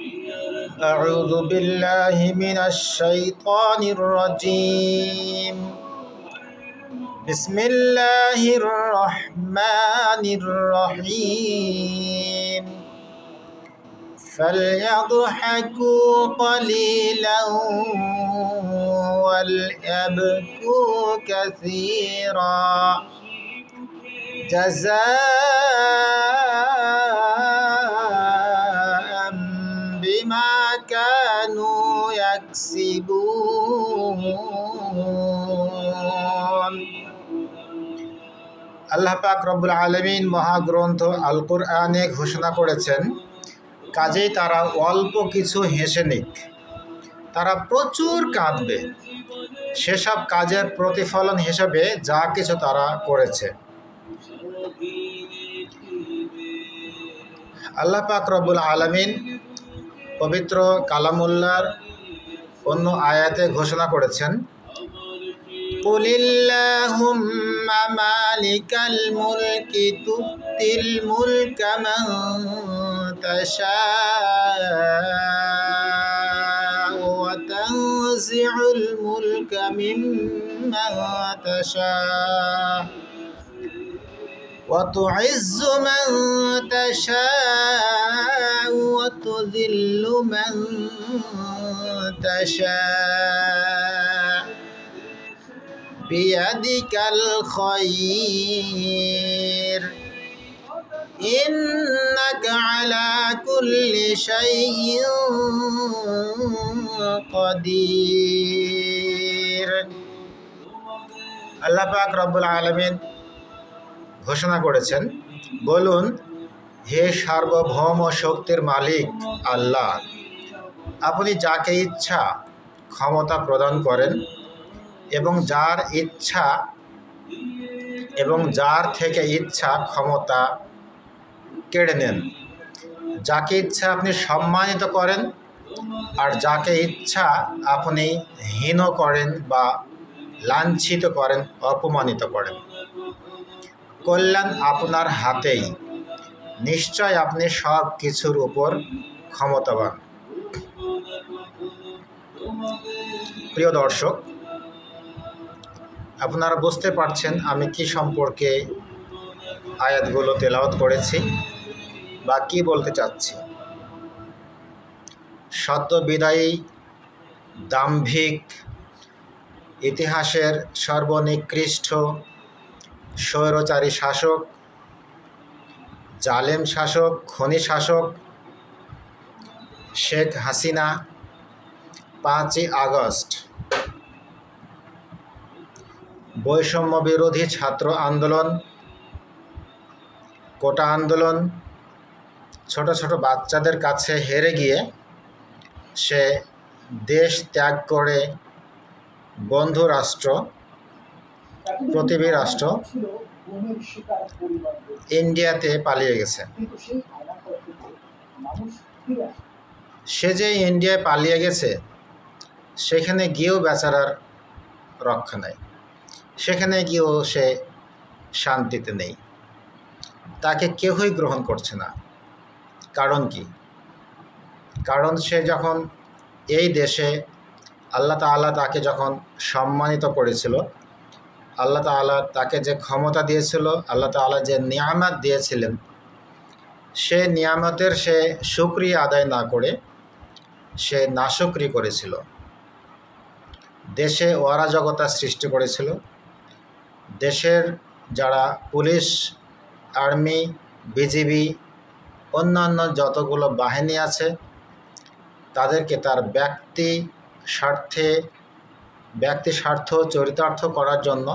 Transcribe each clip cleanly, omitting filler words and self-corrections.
أعوذ بالله من الشيطان الرجيم. بسم الله الرحمن الرحيم. فليضحكوا قليلا وليبكوا كثيرا جزاء بما كانوا يكسبون. আল্লাহ পাক রব্বুল আলামিন মহাগ্রন্থ আল কুরআনে ঘোষণা করেছেন, কাজেই তারা অল্প কিছু হেসে নিক, তারা প্রচুর কাঁদবে সেসব কাজের প্রতিফলন হিসেবে যা কিছু তারা করেছে। আল্লাহ পাক রব্বুল আলামিন পবিত্র কালামুল্লাহর অন্য আয়াতে ঘোষণা করেছেন, কুলিল্লাহুম্মা মালিকাল মুলকি তুতিল মুলকা মান তাশাউ ওয়া তানজিউল মুলকা মিম্মান তাশাউ وتعز من تشاء وتذل من تشاء بيدك الخير إنك على كل شيء قدير. আল্লাহ পাক রব্বুল আলামিন ঘোষণা করেছেন, বলুন, হে সার্বভৌম শক্তির মালিক আল্লাহ, আপনি যাকে ইচ্ছা ক্ষমতা প্রদান করেন এবং যার থেকে ইচ্ছা ক্ষমতা কেড়ে নেন। যাকে ইচ্ছা আপনি সম্মানিত করেন আর যাকে ইচ্ছা আপনি হীন করেন বা লাঞ্ছিত করেন, অপমানিত করেন। কল্যাণ আপনার হাতেই, নিশ্চয় আপনি সব কিছুর উপর ক্ষমতাবান। প্রিয় দর্শক, আপনারা বুঝতে পারছেন আমি কি সম্পর্কে আয়াতগুলো তেলাওয়াত করেছি বা কি বলতে চাচ্ছি। সদ্য বিদায়ী দাম্ভিক, ইতিহাসের সর্বনিকৃষ্ট স্বৈরচারী শাসক, জালেম শাসক, খনি শাসক শেখ হাসিনা 5ই আগস্ট বৈষম্য বিরোধী ছাত্র আন্দোলন, কোটা আন্দোলন, ছোট ছোট বাচ্চাদের কাছে হেরে গিয়ে সে দেশ ত্যাগ করে বন্ধু রাষ্ট্র, প্রতিবেশী রাষ্ট্র ইন্ডিয়াতে পালিয়ে গেছে। সে যে ইন্ডিয়ায় পালিয়ে গেছে, সেখানে গিয়েও বেচারার রক্ষা নেই, সেখানে গিয়েও সে শান্তিতে নেই, তাকে কেউই গ্রহণ করছে না। কারণ কি? কারণ সে যখন এই দেশে আল্লাহ তাআলা তাকে যখন সম্মানিত করেছিল, আল্লাহ তাআলা তাকে যে ক্ষমতা দিয়েছিল, আল্লাহ তাআলা যে নিয়ামত দিয়েছিলেন, সে নিয়ামতের সে শুকরিয়া আদায় না করে সে নাশুকরি করেছিল। দেশে অরাজকতা সৃষ্টি করেছিল। দেশের যারা পুলিশ, আর্মি, বিজিবি, অন্যান্য যতগুলো বাহিনী আছে, তাদেরকে তার ব্যক্তি স্বার্থ চরিতার্থ করার জন্য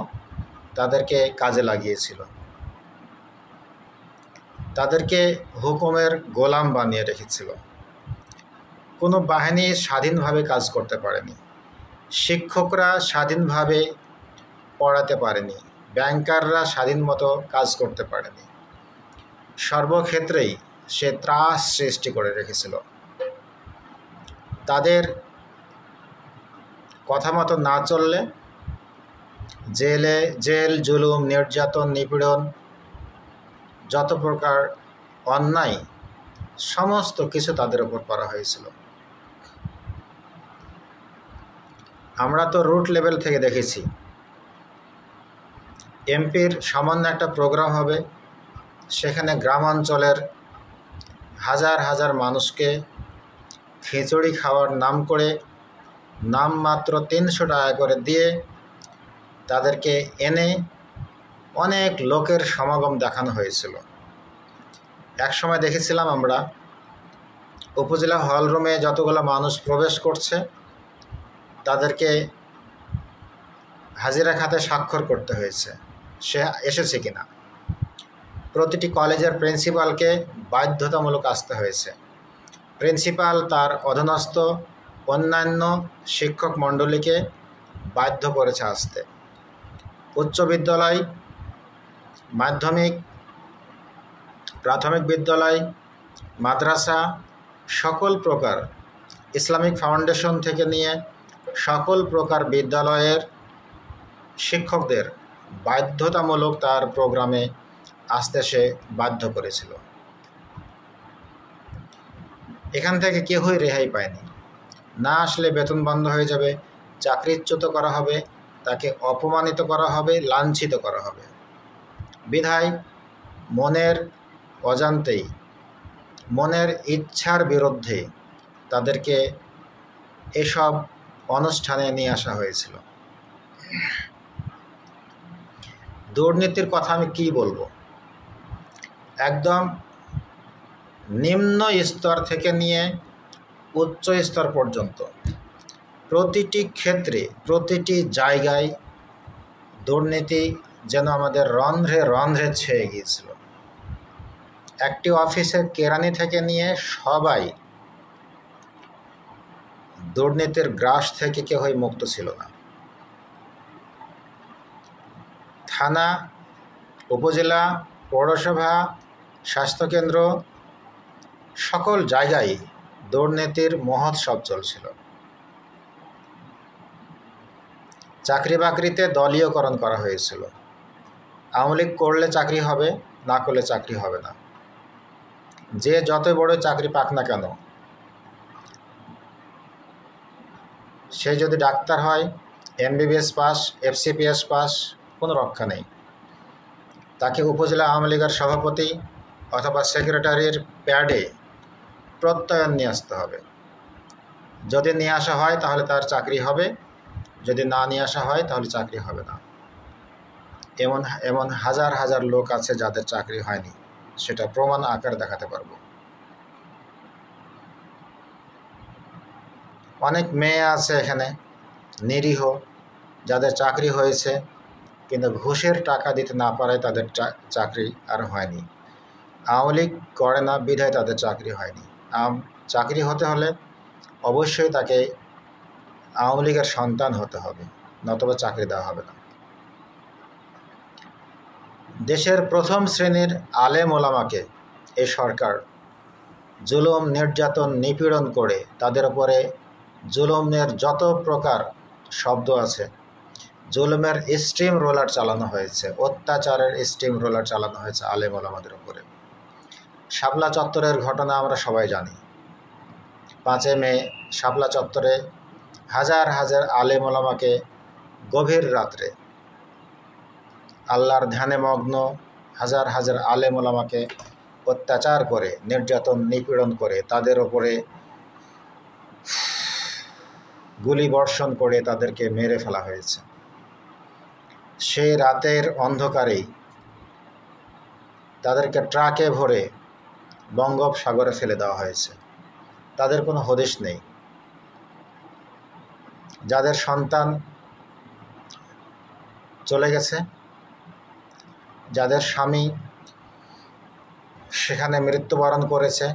তাদেরকে কাজে লাগিয়েছিল। তাদেরকে হুকুমের গোলাম বানিয়ে রেখেছিল। কোনো বাহিনী স্বাধীনভাবে কাজ করতে পারেনি, শিক্ষকরা স্বাধীনভাবে পড়াতে পারেনি, ব্যাংকাররা স্বাধীন মতো কাজ করতে পারেনি। সর্বক্ষেত্রেই সে ত্রাস সৃষ্টি করে রেখেছিল। তাদের কথা মতো না চললে জেল, জুলুম, নির্যাতন, নিপীড়ন, যত প্রকার অন্যায় সমস্ত কিছু তাদের উপর করা হয়েছিল। আমরা তো রুট লেভেল থেকে দেখেছি, এমপির সামান্য একটা প্রোগ্রাম হবে, সেখানে গ্রামাঞ্চলের হাজার হাজার মানুষকে খিচুড়ি খাওয়ার নাম করে নামমাত্র 300 টাকা করে দিয়ে তাদেরকে এনে অনেক লোকের সমাগম দেখানো হয়েছিল। এক সময় দেখেছিলাম আমরা উপজেলা হলরুমে যতগুলো মানুষ প্রবেশ করছে তাদেরকে হাজিরা খাতে স্বাক্ষর করতে হয়েছে সে এসেছে কিনা। প্রতিটি কলেজের প্রিন্সিপালকে বাধ্যতামূলক আসতে হয়েছে। প্রিন্সিপাল তার অধীনস্থ অন্যান্য শিক্ষক মণ্ডলীকে বাধ্য করেছে আসতে। উচ্চ বিদ্যালয়, মাধ্যমিক, প্রাথমিক বিদ্যালয়, মাদ্রাসা, সকল প্রকার ইসলামিক ফাউন্ডেশন থেকে নিয়ে সকল প্রকার বিদ্যালয়ের শিক্ষকদের বাধ্যতামূলক তার প্রোগ্রামে আসতে সে বাধ্য করেছিল। এখান থেকে কেউই রেহাই পায়নি। না আসলে বেতন বন্ধ হয়ে যাবে, চাকরিচ্যুত করা হবে, তাকে অপমানিত করা হবে, লাঞ্ছিত করা হবে। বিধায় মনের অজান্তেই, মনের ইচ্ছার বিরুদ্ধে তাদেরকে এসব অনুষ্ঠানে নিয়ে আসা হয়েছিল। দুর্নীতির কথা আমি কি বলবো, একদম নিম্ন স্তর থেকে নিয়ে উচ্চ স্তর পর্যন্ত প্রতিটি ক্ষেত্রে, প্রতিটি জায়গায় দুর্নীতি যেন আমাদের রন্ধ্রে রন্ধ্রে ছেয়ে গিয়েছিল। একটি অফিসের কেরানি থেকে নিয়ে সবাই দুর্নীতির গ্রাস থেকে কেউই মুক্ত ছিল না। থানা, উপজেলা, পৌরসভা, স্বাস্থ্যকেন্দ্র, সকল জায়গায় দুর্নীতির মহোৎসব চলছিল। চাকরি বাকরিতে দলীয়করণ করা হয়েছিল। আওয়ামী লীগ করলে চাকরি হবে, না করলে চাকরি হবে না। যে যত বড় চাকরি পাক না কেন, সে যদি ডাক্তার হয়, এমবিবিএস পাস, এফসিপিএস পাস, কোনো রক্ষা নেই। তাকে উপজেলা আওয়ামী লীগের সভাপতি অথবা সেক্রেটারির প্যাডে প্রত্যয়ন নিয়ে আসতে হবে। যদি নিয়ে আসা হয় তাহলে তার চাকরি হবে, যদি না নিয়ে আসা হয় তাহলে চাকরি হবে না। এমন এমন হাজার হাজার লোক আছে যাদের চাকরি হয়নি, সেটা প্রমাণ আকারে দেখাতে পারবো। অনেক মেয়ে আছে এখানে নিরীহ, যাদের চাকরি হয়েছে, কিন্তু ঘুষের টাকা দিতে না পারায় তাদের চাকরি আর হয়নি। আওয়ামী লীগ করে না বিধায় তাদের চাকরি হয়নি। চাকরি হতে হলে অবশ্যই তাকে আওয়ামী লীগের সন্তান হতে হবে, নতুবা চাকরি দেওয়া হবে না। দেশের প্রথম শ্রেণীর আলেম ওলামাকে এই সরকার জুলুম, নির্যাতন, নিপীড়ন করে তাদের উপরে জুলুমের যত প্রকার শব্দ আছে, জুলুমের স্টিম রোলার চালানো হয়েছে, অত্যাচারের স্টিম রোলার চালানো হয়েছে আলেম ওলামাদের উপরে। শাপলা চত্বরের ঘটনা আমরা সবাই জানি। 5 মে শাপলা চত্বরে হাজার হাজার আলেম ওলামাকে গভীর রাত্রে আল্লাহর ধ্যানে মগ্ন হাজার হাজার আলেম ওলামাকে অত্যাচার করে, নির্যাতন, নিপীড়ন করে, তাদের ওপরে গুলি বর্ষণ করে তাদেরকে মেরে ফেলা হয়েছে। সেই রাতের অন্ধকারেই তাদেরকে ট্রাকে ভরে বঙ্গোপসাগরে ফেলে দেওয়া হয়েছে। তাদের কোনো হদিশ নেই। যাদের সন্তান চলে গেছে, যাদের স্বামী সেখানে মৃত্যুবরণ করেছে,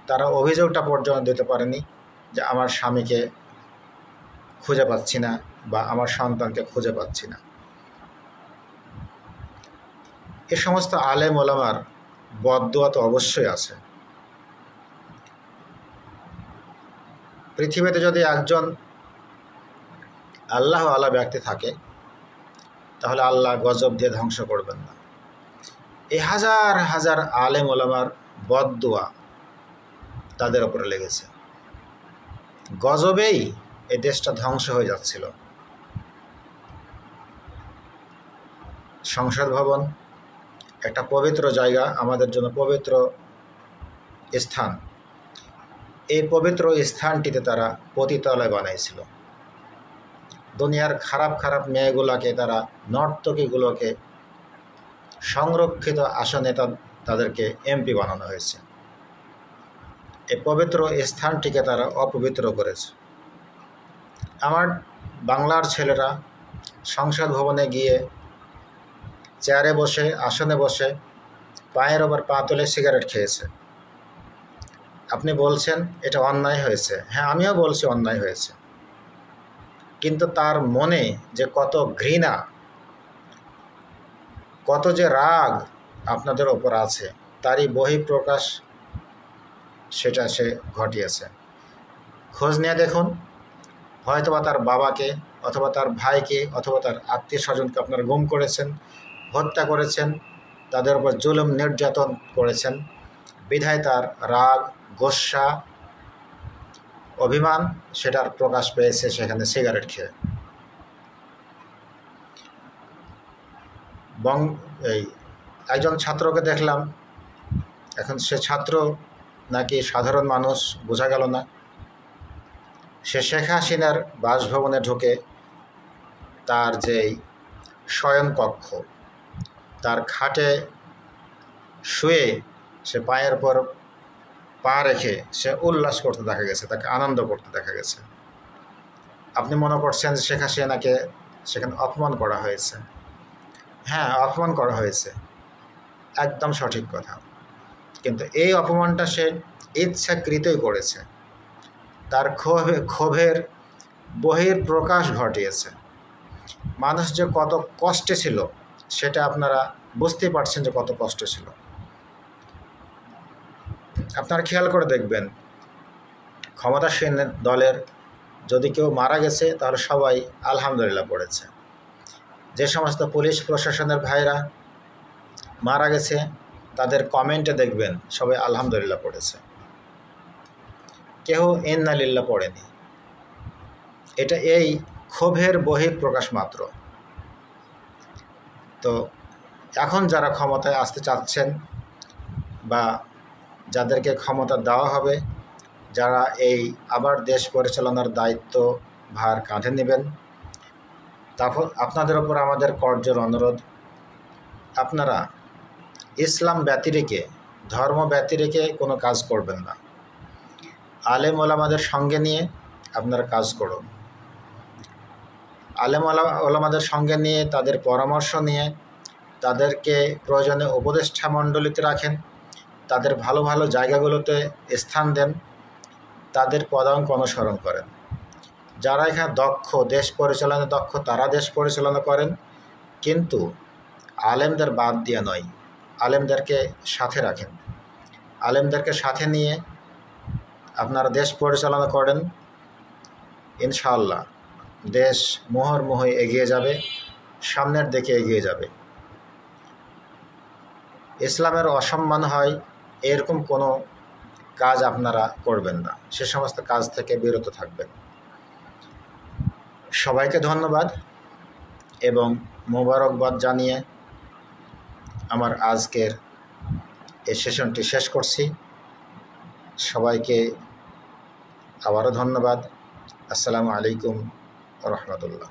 তারা অভিযোগটা পর্যন্ত দিতে পারেনি যে আমার স্বামীকে খুঁজে পাচ্ছি না বা আমার সন্তানকে খুঁজে পাচ্ছি না। এ সমস্ত আলেম ওলামার বদদুয়া তো অবশ্যই আছে। পৃথিবীতে যদি একজন আল্লাহ আলা ব্যক্তি থাকে তাহলে আল্লাহ গজব দিয়ে ধ্বংস করবেন না। এই হাজার হাজার আলেম ওলামার বদদুয়া তাদের ওপরে লেগেছে। গজবেই এই দেশটা ধ্বংস হয়ে যাচ্ছিল। সংসদ ভবন একটা পবিত্র জায়গা, আমাদের জন্য পবিত্র স্থান। এই পবিত্র স্থানটিতে তারা পতিতালয় বানাইছিল। দুনিয়ার খারাপ খারাপ মেয়েগুলোকে, তারা নর্তকীগুলোকে সংরক্ষিত আসনে তাদেরকে এমপি বানানো হয়েছে। এই পবিত্র স্থানটিকে তারা অপবিত্র করেছে। আমার বাংলার ছেলেরা সংসদ ভবনে গিয়ে চেয়ারে বসে, আসনে বসে পায়ের ওপর পা তুলে সিগারেট খেয়েছে। আপনি বলছেন এটা অন্যায় হয়েছে। হ্যাঁ, আমিও বলছি অন্যায় হয়েছে, কিন্তু তার মনে যে কত ঘৃণা, কত যে রাগ আপনাদের ওপর আছে, তারই বহিঃপ্রকাশ সেটা সে ঘটিয়েছে। খোঁজ নিয়ে দেখুন, হয়তোবা তার বাবাকে অথবা তার ভাইকে অথবা তার আত্মীয় স্বজনকে আপনারা গুম করেছেন, হত্যা করেছেন, তাদের উপর জুলুম নির্যাতন করেছেন। বিধায় তার রাগ, গোস্বা, অভিমান সেটার প্রকাশ পেয়েছে সেখানে সিগারেট খেয়ে। এই একজন ছাত্রকে দেখলাম, এখন সে ছাত্র নাকি সাধারণ মানুষ বোঝা গেল না। সে শেখ হাসিনার বাসভবনে ঢুকে তার যেই শয়নকক্ষ, তার খাটে শুয়ে সে পায়ের পর পা রেখে সে উল্লাস করতে দেখা গেছে, তাকে আনন্দ করতে দেখা গেছে। আপনি মনে করছেন যে শেখ হাসিনাকে সেখানে অপমান করা হয়েছে। হ্যাঁ, অপমান করা হয়েছে, একদম সঠিক কথা। কিন্তু এই অপমানটা সে ইচ্ছাকৃতই করেছে, তার ক্ষোভের বহিঃপ্রকাশ ঘটিয়েছে। মানুষ যে কত কষ্টে ছিল সেটা আপনারা বুঝতেই পারছেন যে কত কষ্ট ছিল। আপনারা খেয়াল করে দেখবেন, ক্ষমতাসীন দলের যদি কেউ মারা গেছে তাহলে সবাই আলহামদুলিল্লাহ পড়েছে। যে সমস্ত পুলিশ প্রশাসনের ভাইরা মারা গেছে তাদের কমেন্টে দেখবেন সবাই আলহামদুলিল্লাহ পড়েছে, কেউ ইন্না লিল্লাহ পড়েনি। এটা এই ক্ষোভের বহিঃপ্রকাশ মাত্র। তো এখন যারা ক্ষমতায় আসতে চাচ্ছেন বা যাদেরকে ক্ষমতা দেওয়া হবে, যারা এই আবার দেশ পরিচালনার দায়িত্ব ভার কাঁধে নেবেন, তারপর আপনাদের ওপর আমাদের করজোর অনুরোধ, আপনারা ইসলাম ব্যতিরেকে, ধর্ম ব্যতিরেকে কোনো কাজ করবেন না। আলেম ওলামাদের সঙ্গে নিয়ে আপনারা কাজ করুন। আলেম ওলামাদের সঙ্গে নিয়ে তাদের পরামর্শ নিয়ে তাদেরকে প্রয়োজনে উপদেষ্টা মণ্ডলীতে রাখেন, তাদের ভালো ভালো জায়গাগুলোতে স্থান দেন, তাদের পদাঙ্ক অনুসরণ করেন। যারা এখানে দক্ষ, দেশ পরিচালনায় দক্ষ, তারা দেশ পরিচালনা করেন, কিন্তু আলেমদের বাদ দিয়ে নয়। আলেমদেরকে সাথে রাখেন, আলেমদেরকে সাথে নিয়ে আপনারা দেশ পরিচালনা করেন। ইনশাআল্লাহ দেশ মুহুর্মুহু এগিয়ে যাবে, সামনের দিকে এগিয়ে যাবে। ইসলামের অসম্মান হয় এরকম কোনো কাজ আপনারা করবেন না, সে সমস্ত কাজ থেকে বিরত থাকবেন। সবাইকে ধন্যবাদ এবং মোবারকবাদ জানিয়ে আমার আজকের এই সেশনটি শেষ করছি। সবাইকে আবারও ধন্যবাদ। আসসালামু আলাইকুম ওয়া রাহমাতুল্লাহ।